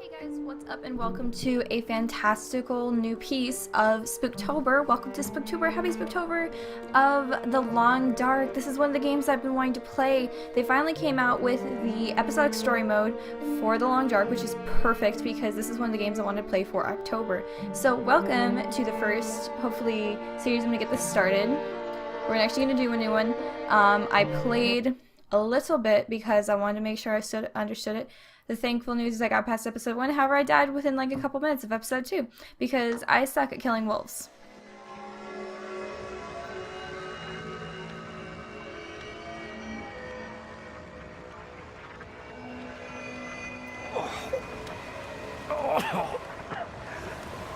Hey guys, what's up and welcome to a fantastical new piece of Spooktober. Welcome to Spooktober, happy Spooktober of The Long Dark. This is one of the games I've been wanting to play. They finally came out with the episodic story mode for The Long Dark, which is perfect because this is one of the games I wanted to play for October. So welcome to the first, hopefully, series. I'm going to get this started. We're actually going to do a new one. I played a little bit because I wanted to make sure I understood it. The thankful news is I got past episode 1, however I died within like a couple minutes of episode 2 because I suck at killing wolves.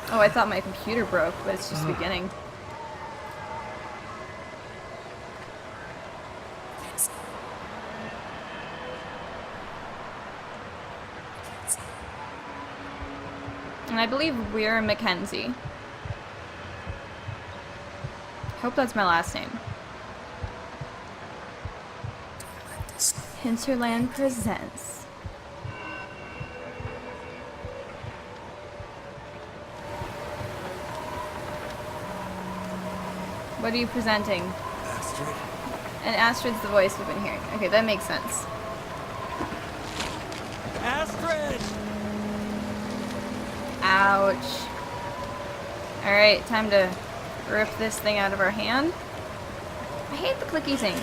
Oh, I thought my computer broke, but it's just beginning. And I believe we're Mackenzie. Hope that's my last name. Hinterland presents. What are you presenting? Astrid. And Astrid's the voice we've been hearing. Okay, that makes sense. Astrid! Ouch. Alright, time to rip this thing out of our hand. I hate the clicky thing.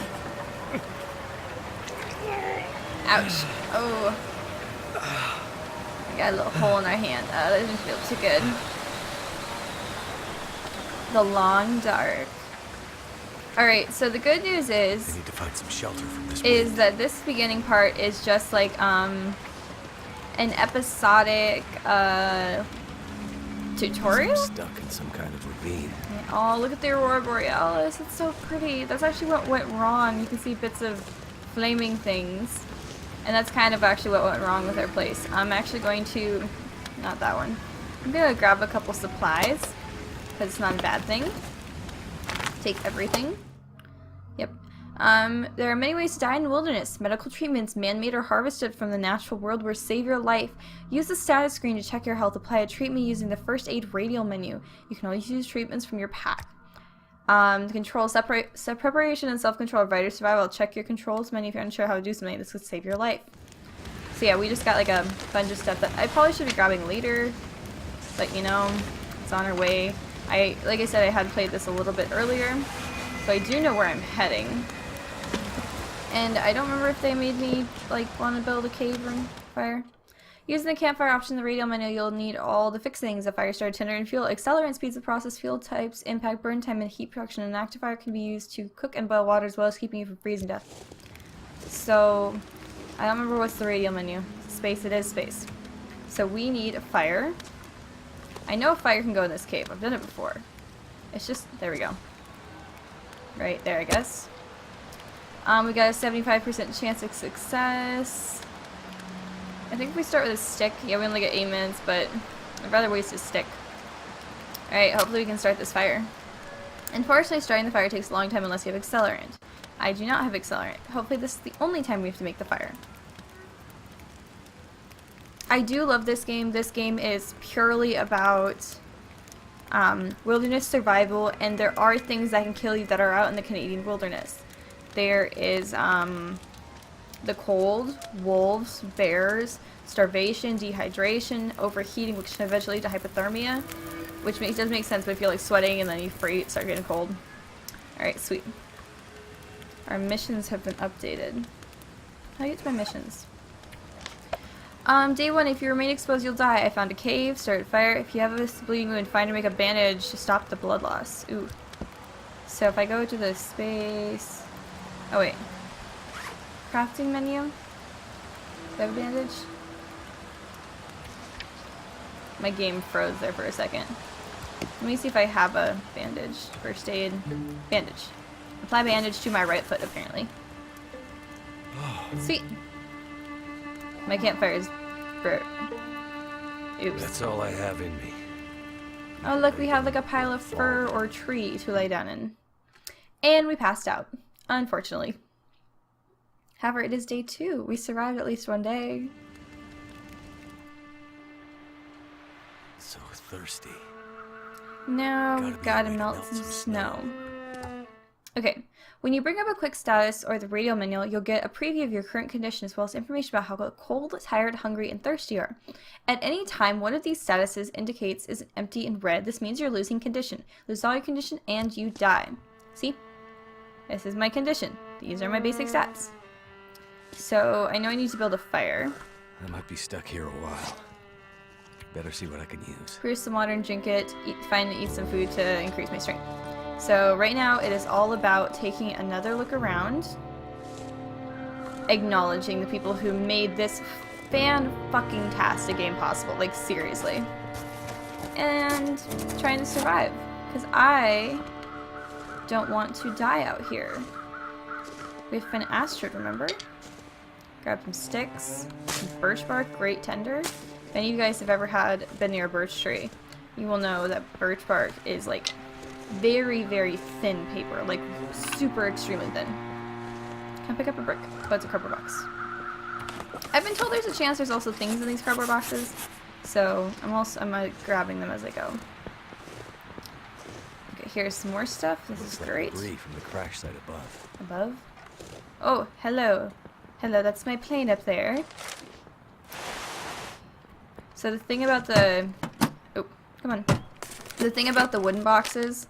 Ouch. Oh. I got a little hole in our hand. Oh, that doesn't feel too good. The Long Dark. Alright, so the good news I need to find some shelter from this is wind. that this beginning part is just like an episodic tutorial? I'm stuck in some kind of ravine. Oh, look at the Aurora Borealis. It's so pretty. That's actually what went wrong. You can see bits of flaming things. And that's kind of actually what went wrong with our place. I'm actually going to... Not that one. I'm going to grab a couple supplies. Because it's not a bad thing. Take everything. Yep. There are many ways to die in the wilderness. Medical treatments, man-made or harvested from the natural world, will save your life. Use the status screen to check your health. Apply a treatment using the first aid radial menu. You can always use treatments from your pack. Control preparation and self-control are vital to survival. Check your controls menu if you're unsure how to do something. This could save your life. So yeah, we just got like a bunch of stuff that I probably should be grabbing later. But you know, it's on our way. Like I said, I had played this a little bit earlier. So I do know where I'm heading. And I don't remember if they made me, like, want to build a cave or fire. Using the campfire option in the radial menu, you'll need all the fixed things: a fire starter, tinder, and fuel. Accelerant speeds the process, fuel types, impact, burn time, and heat production. An active fire can be used to cook and boil water as well as keeping you from freezing death. So, I don't remember what's the radial menu. Space, it is space. So we need a fire. I know a fire can go in this cave. I've done it before. It's just, there we go. Right there, I guess. We got a 75% chance of success. I think if we start with a stick, yeah, we only get 8 minutes, but I'd rather waste a stick. Alright, hopefully we can start this fire. Unfortunately, starting the fire takes a long time unless you have accelerant. I do not have accelerant. Hopefully this is the only time we have to make the fire. I do love this game. This game is purely about wilderness survival, and there are things that can kill you that are out in the Canadian wilderness. There is the cold, wolves, bears, starvation, dehydration, overheating, which can eventually lead to hypothermia, which does make sense, but if you're like sweating and then you start getting cold. Alright, sweet. Our missions have been updated. How do I get to my missions? Day 1, if you remain exposed, you'll die. I found a cave, started a fire. If you have a bleeding wound, find or make a bandage to stop the blood loss. Ooh. So if I go to the space... Oh wait. Crafting menu? Do I have a bandage? My game froze there for a second. Let me see if I have a bandage. First aid. Bandage. Apply bandage to my right foot, apparently. Sweet. My campfire is burnt. Oops. That's all I have in me. Oh look, we have like a pile of fur or tree to lay down in. And we passed out, unfortunately. However, it is day 2. We survived at least one day. So thirsty. Now Gotta we've be got to a way to melt melt some some snow. Okay, when you bring up a quick status or the radio manual, you'll get a preview of your current condition as well as information about how cold, tired, hungry, and thirsty you are. At any time, one of these statuses indicates is empty in red. This means you're losing condition. Lose all your condition and you die. See? This is my condition. These are my basic stats. So I know I need to build a fire. I might be stuck here a while. Better see what I can use. Brew some water and drink it. Find and eat some food to increase my strength. So right now it is all about taking another look around, acknowledging the people who made this fan-fucking-tastic game possible, like seriously, and trying to survive, because I don't want to die out here. We have an asteroid, remember? Grab some sticks, some birch bark, great tender. If any of you guys have ever been near a birch tree, you will know that birch bark is like very, very thin paper, like super extremely thin. Can I pick up a brick? Oh, it's a cardboard box. I've been told there's a chance there's also things in these cardboard boxes, so I'm grabbing them as I go. Okay, here's some more stuff. This is great. Debris from the crash site above. Above? Oh, hello. Hello, that's my plane up there. So the thing about the... Oh, come on. The thing about the wooden boxes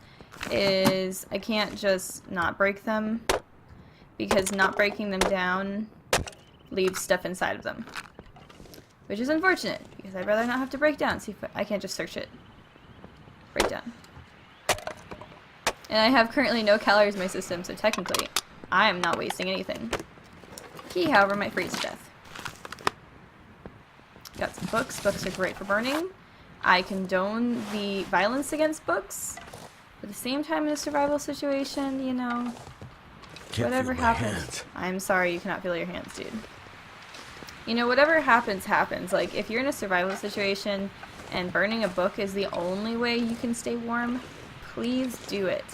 is I can't just not break them, because not breaking them down leaves stuff inside of them. Which is unfortunate, because I'd rather not have to break down. See if I can't just search it. Break down. And I have currently no calories in my system, so technically I am not wasting anything. Key, however, might freeze to death. Got some books. Books are great for burning. I condone the violence against books. At the same time, in a survival situation, you know, whatever happens. I'm sorry you cannot feel your hands, dude. You know, whatever happens, happens. Like, if you're in a survival situation and burning a book is the only way you can stay warm, please do it.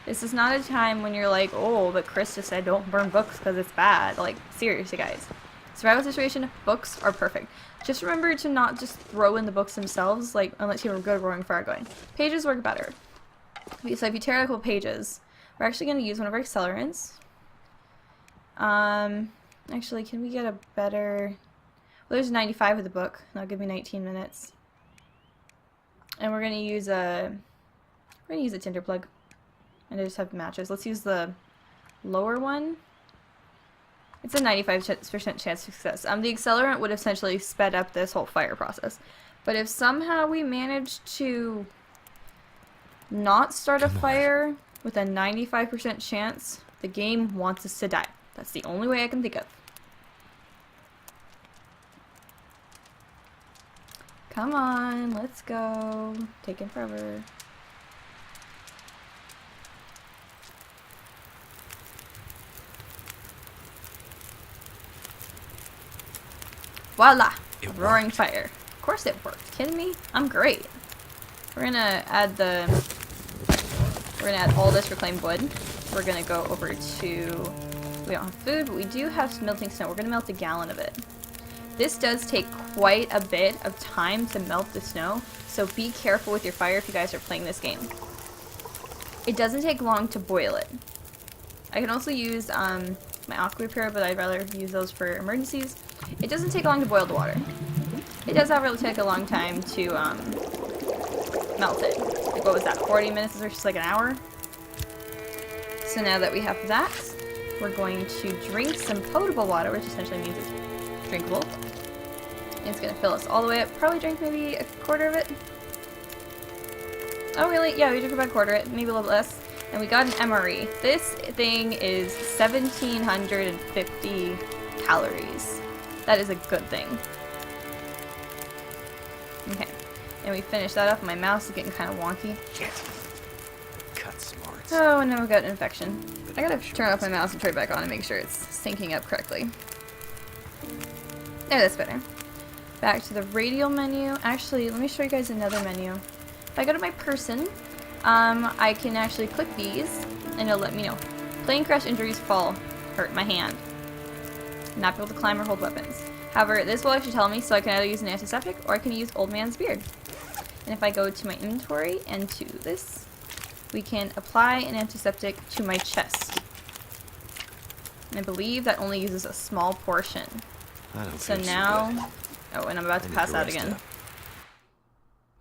This is not a time when you're like, oh, but Chris just said don't burn books because it's bad. Like, seriously, guys. Survival situation, books are perfect. Just remember to not just throw in the books themselves, like, unless you have a good roaring fire going. Pages work better. So if you tear a couple pages, we're actually going to use one of our accelerants. Actually, can we get a better... Well, there's 95 with the book. That'll give me 19 minutes. And we're going to use a... We're going to use a tinder plug. And I just have matches. Let's use the lower one. It's a 95% chance of success. The accelerant would essentially sped up this whole fire process. But if somehow we manage to not start a fire with a 95% chance, the game wants us to die. That's the only way I can think of. Come on, let's go. Taking forever. Voila! It Roaring worked. fire. Of course it worked. Kidding me? I'm great. We're gonna add all this reclaimed wood. We're gonna go over to... We don't have food, but we do have some melting snow. We're gonna melt a gallon of it. This does take quite a bit of time to melt the snow, so be careful with your fire if you guys are playing this game. It doesn't take long to boil it. I can also use my aqua repair, but I'd rather use those for emergencies. It doesn't take long to boil the water. It does however take a long time to melt it. Like, what was that, 40 minutes versus like an hour? So now that we have that, we're going to drink some potable water, which essentially means it's drinkable. And it's going to fill us all the way up. Probably drink maybe a quarter of it. Oh really? Yeah, we drink about a quarter of it, maybe a little bit less. And we got an MRE. This thing is 1,750 calories. That is a good thing. Okay. And we finished that up. My mouse is getting kind of wonky. Cut smarts. Oh, and now we've got an infection. I gotta turn off my mouse and turn it back on and make sure it's syncing up correctly. There, that's better. Back to the radial menu. Actually, let me show you guys another menu. If I go to my person, I can actually click these, and it'll let me know. Plane crash injuries, fall, hurt my hand. Not be able to climb or hold weapons. However, this will actually tell me, so I can either use an antiseptic or I can use Old Man's Beard. And if I go to my inventory and to this, we can apply an antiseptic to my chest. And I believe that only uses a small portion. I don't So feel now... so good. Oh, and I'm about I to need pass to out rest again. up.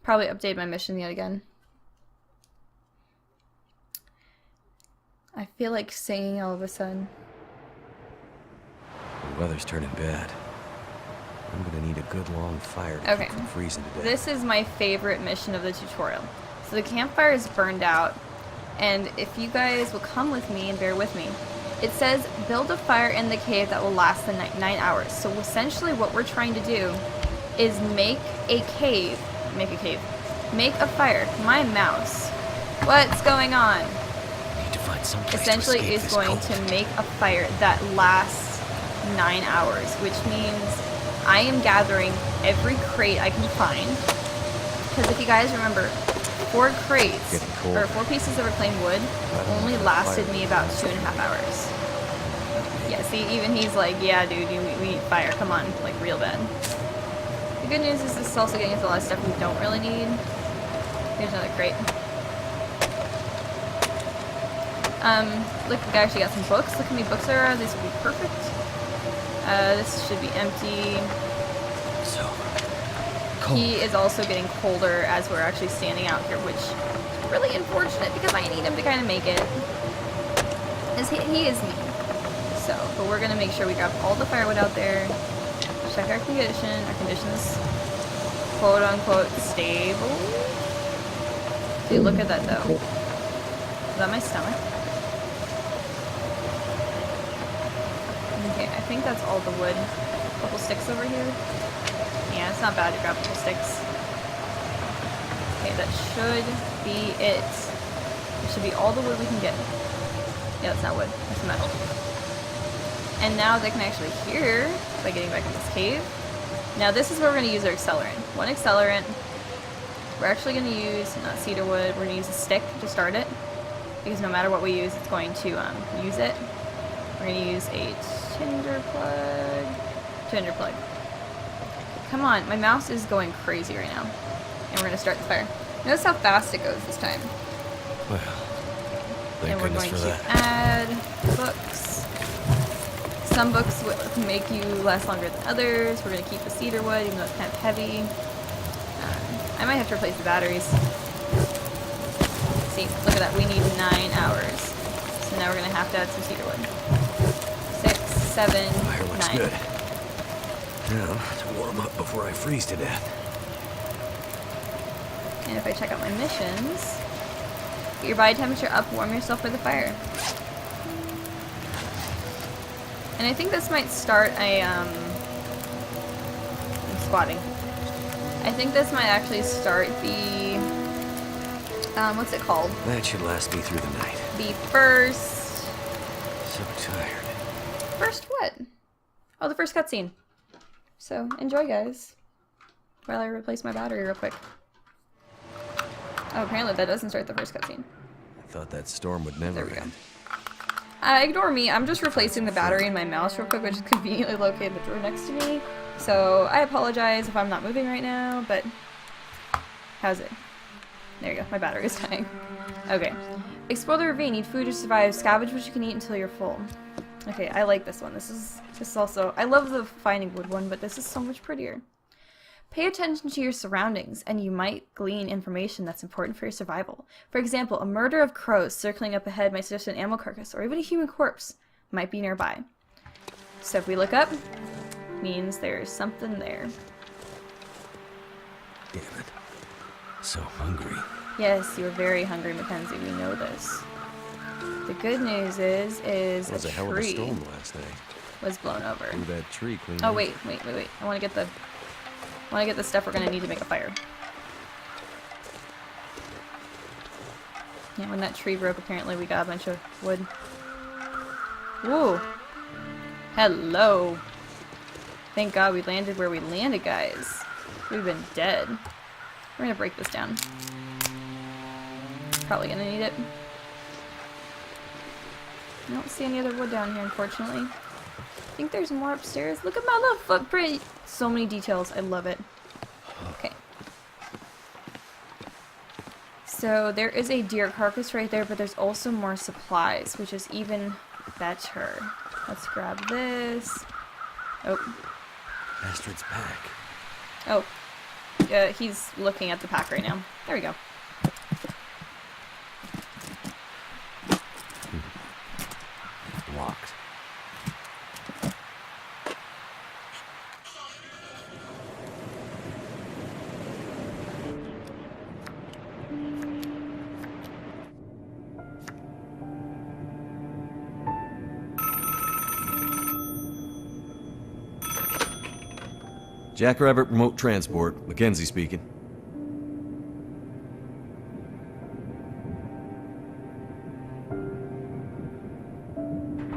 Probably update my mission yet again. I feel like singing all of a sudden. The weather's turning bad. I'm gonna need a good long fire to Okay. keep from freezing to death. This is my favorite mission of the tutorial. So the campfire is burned out, and if you guys will come with me and bear with me, it says build a fire in the cave that will last the 9 hours. So essentially what we're trying to do is make a fire. My mouse. What's going on? Need to find some place Essentially to escape is this going cold. to make a fire that lasts 9 hours, which means I am gathering every crate I can find. Because if you guys remember, 4 crates, Getting cold. or 4 pieces of reclaimed wood, only lasted me about 2.5 hours. Yeah, see, even he's like, yeah, dude, we need fire, come on, like, real bad. The good news is this is also getting us a lot of stuff we don't really need. Here's another crate. Look, I actually got some books. Look how many books there are. This would be perfect. This should be empty. So cold. He is also getting colder as we're actually standing out here, which is really unfortunate because I need him to kind of make it. As he is me. So, but we're going to make sure we grab all the firewood out there. Check our condition. Our condition's quote-unquote stable. Dude, look at that though. Is that my stomach? Okay, I think that's all the wood. A couple sticks over here. Yeah, it's not bad to grab a couple sticks. Okay, that should be it. It should be all the wood we can get. Yeah, that's not wood. That's metal. And now they can actually hear by getting back in this cave. Now this is where we're going to use our accelerant. One accelerant. We're actually going to use, not cedar wood, we're going to use a stick to start it. Because no matter what we use, it's going to use it. We're going to use a tinder plug. Tinder plug. Come on, my mouse is going crazy right now. And we're going to start the fire. Notice how fast it goes this time. Well, thank And we're goodness going for to that. add books. Some books will make you last longer than others. We're going to keep the cedar wood, even though it's kind of heavy. I might have to replace the batteries. See, look at that. We need 9 hours. So now we're going to have to add some cedar wood. 6, 7, Fire looks 9. good. Now, to warm up before I freeze to death. And if I check out my missions, get your body temperature up, warm yourself by the fire. And I think this might start a, I'm squatting. I think this might actually start the, what's it called? That should last me through the night. The first... So tired. First what? Oh, the first cutscene. So, enjoy, guys. While I replace my battery real quick. Oh, apparently that doesn't start the first cutscene. I thought that storm would never There we go. end. Ignore me, I'm just replacing the battery in my mouse real quick, which is conveniently located in the drawer next to me. So, I apologize if I'm not moving right now, but... How's it? There you go, my battery is dying. Okay. Explore the ravine, eat food to survive, scavenge what you can eat until you're full. Okay, I like this one. This is also... I love the finding wood one, but this is so much prettier. Pay attention to your surroundings, and you might glean information that's important for your survival. For example, a murder of crows circling up ahead might suggest an animal carcass, or even a human corpse might be nearby. So if we look up, means there's something there. Damn it. So hungry. Yes, you're very hungry, Mackenzie. We know this. The good news is It was a a hell of a tree storm last night. was blown over. Blew that tree clean Oh off. wait. I want to get the stuff we're gonna need to make a fire. Yeah, when that tree broke, apparently we got a bunch of wood. Woo! Hello! Thank God we landed where we landed, guys. We've been dead. We're gonna break this down. Probably gonna need it. I don't see any other wood down here, unfortunately. I think there's more upstairs. Look at my little footprint! So many details. I love it. Okay. So there is a deer carcass right there, but there's also more supplies, which is even better. Let's grab this. Oh. Astrid's pack. Oh. He's looking at the pack right now. There we go. Locked. Jackrabbit Remote Transport, Mackenzie speaking.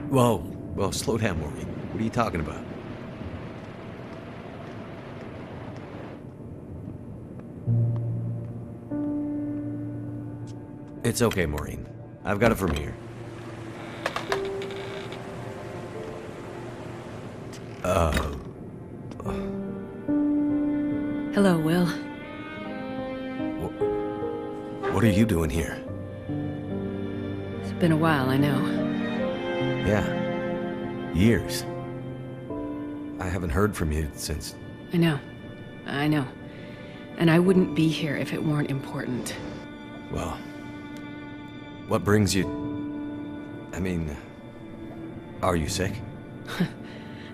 Whoa, well, slow down, Maureen. What are you talking about? It's okay, Maureen. I've got it from here. Hello, Will. What are you doing here? It's been a while, I know. Yeah. Years. I haven't heard from you since... I know. And I wouldn't be here if it weren't important. Well... What brings you... I mean... Are you sick?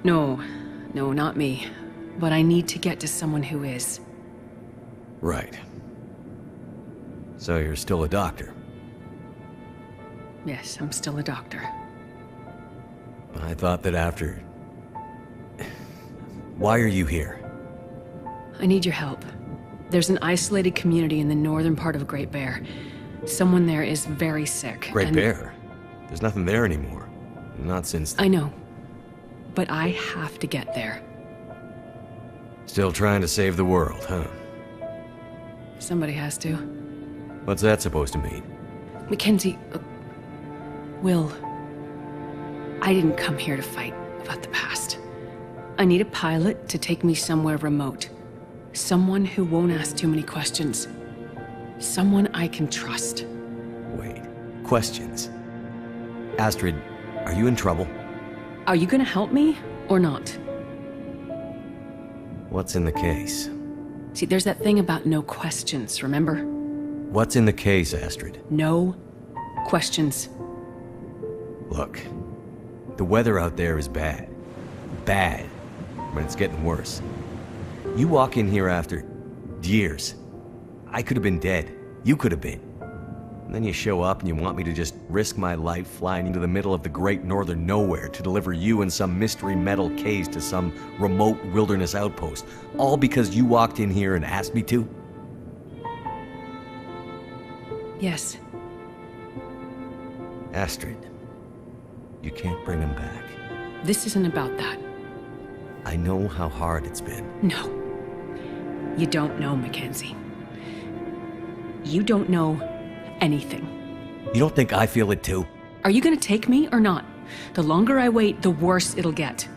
No, not me. But I need to get to someone who is. Right. So you're still a doctor? Yes, I'm still a doctor. I thought that after... Why are you here? I need your help. There's an isolated community in the northern part of Great Bear. Someone there is very sick. Great Bear? There's nothing there anymore. Not since... I know. But I have to get there. Still trying to save the world, huh? Somebody has to. What's that supposed to mean? Mackenzie... Will... I didn't come here to fight about the past. I need a pilot to take me somewhere remote. Someone who won't ask too many questions. Someone I can trust. Wait. Questions? Astrid, are you in trouble? Are you gonna help me, or not? What's in the case? See, there's that thing about no questions, remember? What's in the case, Astrid? No questions. Look, the weather out there is bad. Bad. But it's getting worse. You walk in here after years. I could have been dead. You could have been. And then you show up and you want me to just risk my life flying into the middle of the great northern nowhere to deliver you in some mystery metal case to some remote wilderness outpost. All because you walked in here and asked me to? Yes. Astrid, you can't bring him back. This isn't about that. I know how hard it's been. No. You don't know, Mackenzie. You don't know anything. You don't think I feel it too? Are you gonna take me or not? The longer I wait, the worse it'll get.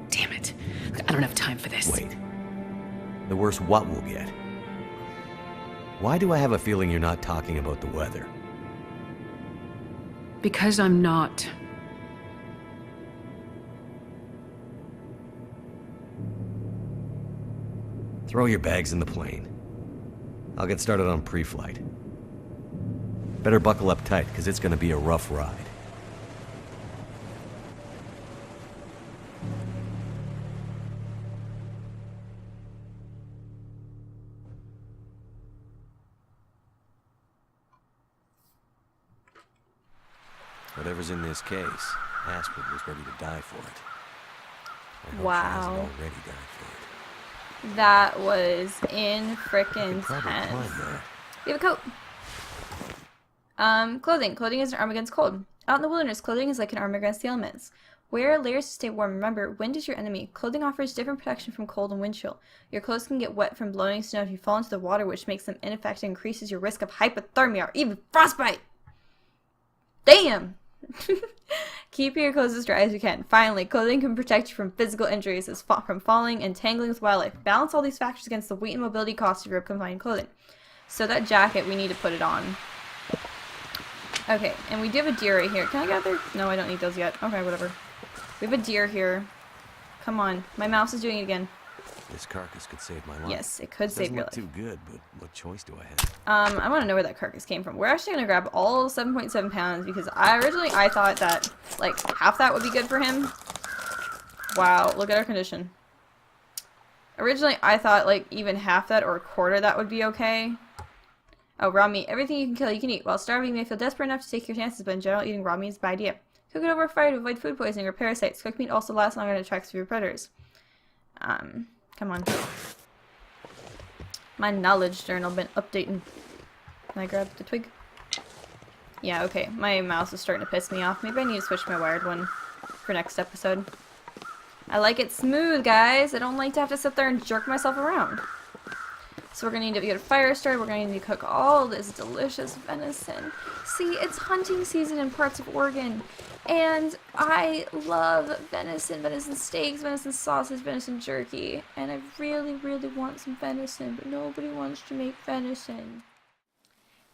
Damn it. I don't have time for this. Wait. The worse what we'll get? Why do I have a feeling you're not talking about the weather? Because I'm not. Throw your bags in the plane. I'll get started on pre-flight. Better buckle up tight, because it's gonna be a rough ride. Whatever's in this case, Astrid was ready to die for it. I hope Wow. she hasn't already died for it. That was in frickin' Could probably climb tense. there. We have a coat. Clothing. Clothing is an arm against cold. Out in the wilderness, clothing is like an armor against the elements. Wear layers to stay warm. Remember, wind is your enemy. Clothing offers different protection from cold and wind chill. Your clothes can get wet from blowing snow if you fall into the water, which makes them ineffective and increases your risk of hypothermia or even frostbite. Damn! Keep your clothes as dry as you can. Finally, clothing can protect you from physical injuries from falling and tangling with wildlife. Balance all these factors against the weight and mobility costs of your confined clothing. So that jacket, we need to put it on. Okay, and we do have a deer right here. Can I get there? No, I don't need those yet. Okay, whatever. We have a deer here. Come on. My mouse is doing it again. This carcass could save my life. Yes, it could save your life. Doesn't look too good, but what choice do I have? I want to know where that carcass came from. We're actually going to grab all 7.7 pounds because I thought that, like, half that would be good for him. Wow, look at our condition. Originally, I thought, like, even half that or a quarter that would be okay. Oh, raw meat. Everything you can kill, you can eat. While starving, you may feel desperate enough to take your chances, but in general, eating raw meat is a bad idea. Cook it over fire to avoid food poisoning or parasites. Cooked meat also lasts longer and attracts fewer predators. Come on. My knowledge journal been updating. Can I grab the twig? Yeah, okay. My mouse is starting to piss me off. Maybe I need to switch my wired one for next episode. I like it smooth, guys. I don't like to have to sit there and jerk myself around. So we're gonna need to get a fire started. We're gonna need to cook all this delicious venison. See, it's hunting season in parts of Oregon. And I love venison, venison steaks, venison sausage, venison jerky. And I really, really want some venison, but nobody wants to make venison.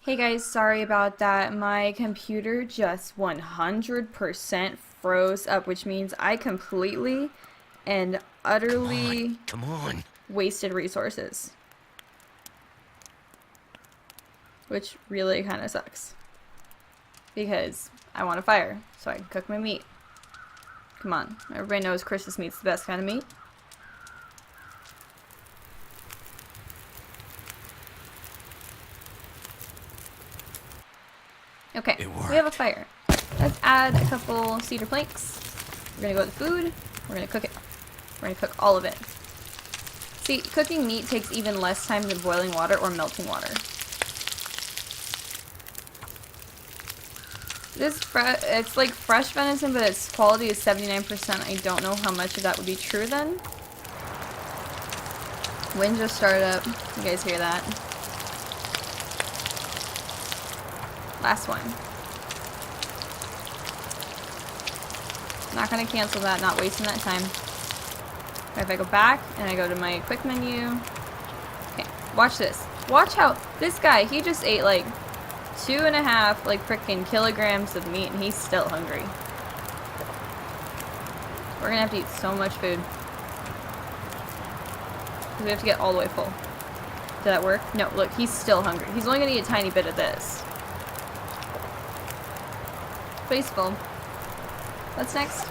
Hey guys, sorry about that. My computer just 100% froze up, which means I completely and utterly Come on. wasted resources. Which really kind of sucks. Because I want a fire, so I can cook my meat. Come on. Everybody knows Christmas meat's the best kind of meat. Okay, we have a fire. Let's add a couple cedar planks. We're gonna go with the food. We're gonna cook it. We're gonna cook all of it. See, cooking meat takes even less time than boiling water or melting water. It's like fresh venison, but its quality is 79%. I don't know how much of that would be true then. Wind just started up. You guys hear that? Last one. Not gonna cancel that, not wasting that time. Okay, if I go back and I go to my quick menu. Okay, watch this. Watch how this guy, he just ate like 2.5 like frickin' kilograms of meat and he's still hungry. We're gonna have to eat so much food. We have to get all the way full. Did that work? No, look, he's still hungry. He's only gonna eat a tiny bit of this. But he's full. What's next?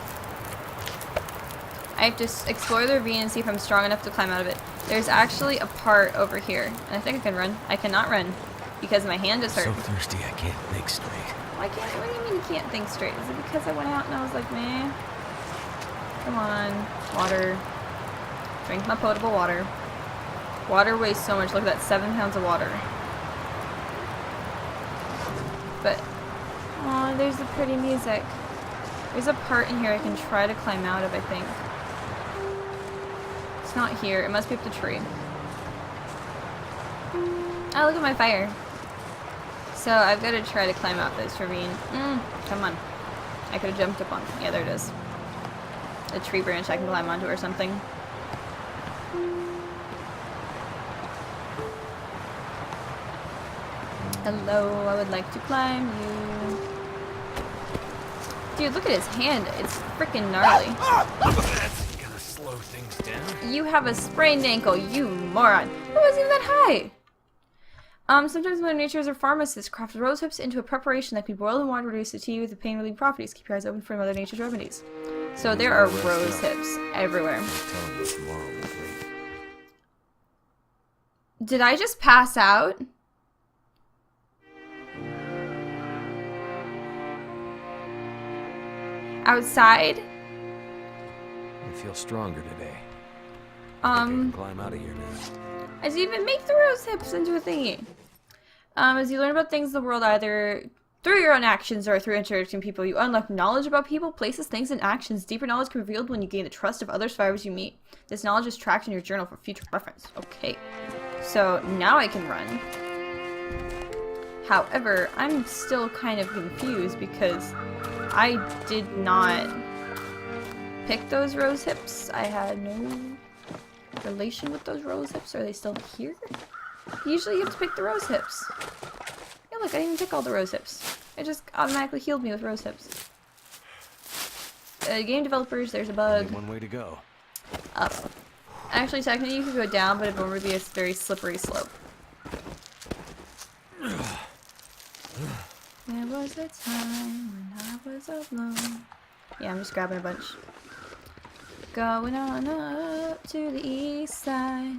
I have to explore the ravine and see if I'm strong enough to climb out of it. There's actually a part over here. And I think I can run. I cannot run. Because my hand is hurt. So thirsty I can't think straight. Why can't, what do you mean you can't think straight? Is it because I went out and I was like, meh? Come on. Water. Drink my potable water. Water weighs so much. Look at that. 7 pounds of water. But, oh, there's the pretty music. There's a part in here I can try to climb out of, I think. It's not here. It must be up the tree. Oh, look at my fire. So I've got to try to climb out this ravine. Come on. I could have jumped up on. Yeah, there it is. A tree branch I can climb onto or something. Hello, I would like to climb you. Dude, look at his hand. It's freaking gnarly. That's gonna slow things down. You have a sprained ankle, you moron. It wasn't even that high. Sometimes Mother Nature is a pharmacist. Craft rose hips into a preparation that can be boiled in water to reduce the tea with the pain relieving properties. Keep your eyes open for Mother Nature's remedies. So there are rose hips everywhere. Did I just pass out? Outside? I feel stronger today. I can climb out of here now. I didn't even make the rose hips into a thingy. As you learn about things in the world, either through your own actions or through interacting with people, you unlock knowledge about people, places, things, and actions. Deeper knowledge can be revealed when you gain the trust of other survivors you meet. This knowledge is tracked in your journal for future reference. Okay. So now I can run. However, I'm still kind of confused because I did not pick those rose hips. I had no relation with those rose hips. Are they still here? Usually you have to pick the rose hips. Yeah, look, I didn't even pick all the rose hips. It just automatically healed me with rose hips. Game developers, there's a bug. Only one way to go. Up. Actually, technically you could go down, but it would be a very slippery slope. There was a time when I was alone. Yeah, I'm just grabbing a bunch. Going on up to the east side.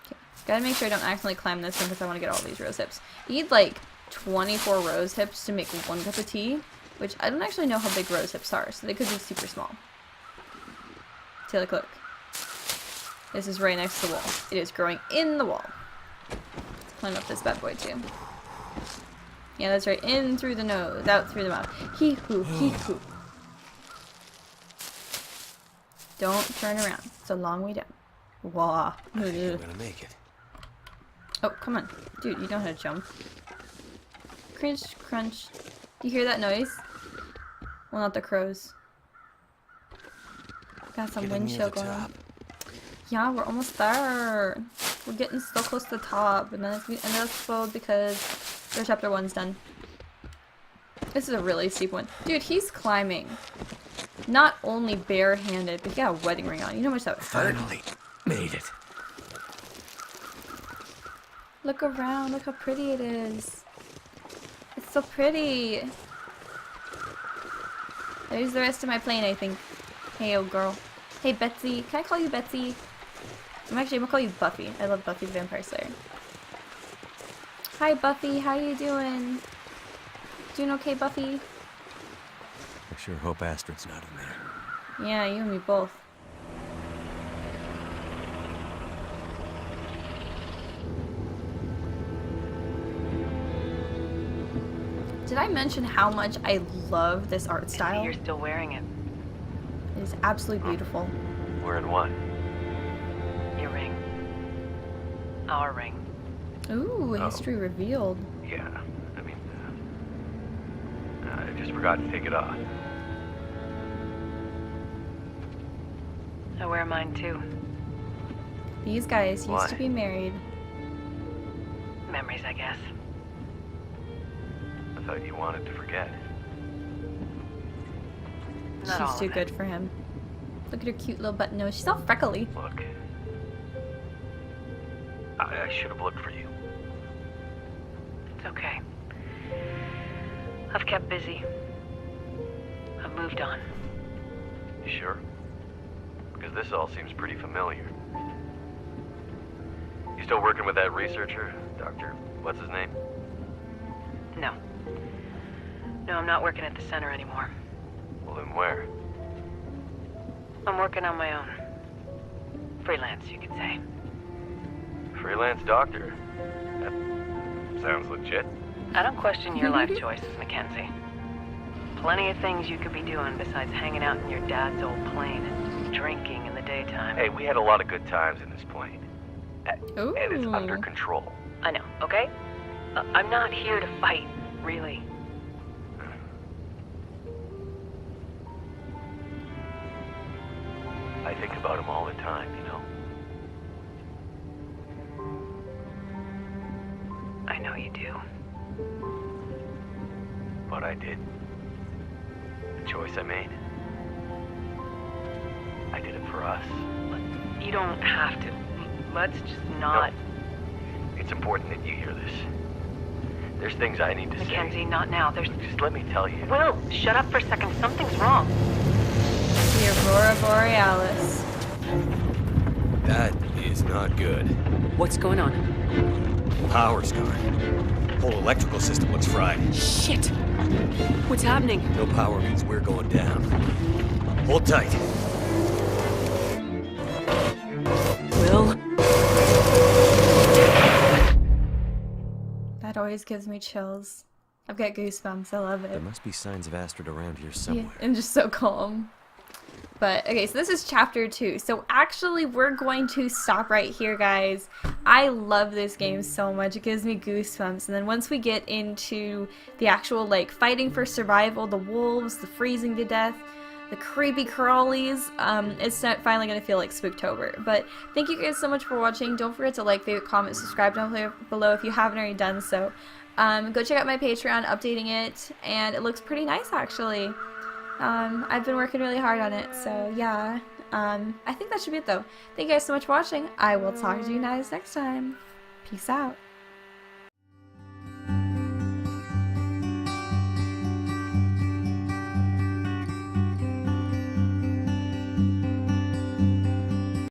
Okay. Gotta make sure I don't accidentally climb this one because I want to get all these rose hips. You need like 24 rose hips to make 1 cup of tea, which I don't actually know how big rose hips are, so they could be super small. See, like, look. This is right next to the wall. It is growing in the wall. Let's climb up this bad boy too. Yeah, that's right. In through the nose, out through the mouth. Hee hoo, hee hoo. Don't turn around. It's a long way down. Wah. I think I'm gonna make it. Oh, come on. Dude, you know how to jump. Crunch, crunch. You hear that noise? Well, not the crows. Got some wind chill going on. Yeah, we're almost there. We're getting so close to the top, and then it's gonna end up explode because their chapter 1's done. This is a really steep one. Dude, he's climbing. Not only barehanded, but he got a wedding ring on. You know how much that would hurt? Finally made it. Look around. Look how pretty it is. It's so pretty. There's the rest of my plane, I think. Hey, old girl. Hey, Betsy. Can I call you Betsy? I'm gonna call you Buffy. I love Buffy the Vampire Slayer. Hi, Buffy. How you doing? Doing okay, Buffy? I sure hope Astrid's not in there. Yeah, you and me both. Did I mention how much I love this art style? You're still wearing it. It is absolutely beautiful. Wearing what? Your ring. Our ring. Ooh, Oh. history revealed. Yeah, I mean, I just forgot to take it off. I wear mine too. These guys Why? used to be married. Memories, I guess. I thought you wanted to forget. Not all She's too of it. good for him. Look at her cute little button nose. She's all freckly. Look, I should have looked for you. It's okay. I've kept busy. I've moved on. You sure? Because this all seems pretty familiar. You still working with that researcher, Dr. What's his name? No. No, I'm not working at the center anymore. Well, then where? I'm working on my own. Freelance, you could say. Freelance doctor. That sounds legit. I don't question your life choices, Mackenzie. Plenty of things you could be doing besides hanging out in your dad's old plane and drinking in the daytime. Hey, we had a lot of good times in this plane. Ooh. And it's under control. I know, okay? I'm not here to fight, really. I think about him all the time, you know? I know you do. What I did. The choice I made. I did it for us. You don't have to. Let's just not. No. It's important that you hear this. There's things I need to Mackenzie, say. not now. There's. Just let me tell you. Will, shut up for a second. Something's wrong. The Aurora Borealis. That is not good. What's going on? Power's gone. Whole electrical system looks fried. Shit! What's happening? No power means we're going down. Hold tight. Will? That always gives me chills. I've got goosebumps. I love There it. must be signs of Astrid around here Yeah, somewhere. and just so calm. But, okay, so this is chapter 2. So actually, we're going to stop right here, guys. I love this game so much. It gives me goosebumps. And then once we get into the actual, like, fighting for survival, the wolves, the freezing to death, the creepy crawlies, it's finally going to feel like Spooktober. But thank you guys so much for watching. Don't forget to like, favorite, comment, subscribe down below if you haven't already done so. Go check out my Patreon, updating it, and it looks pretty nice actually. I've been working really hard on it, so yeah. I think that should be it though. Thank you guys so much for watching. I will talk to you guys next time. Peace out.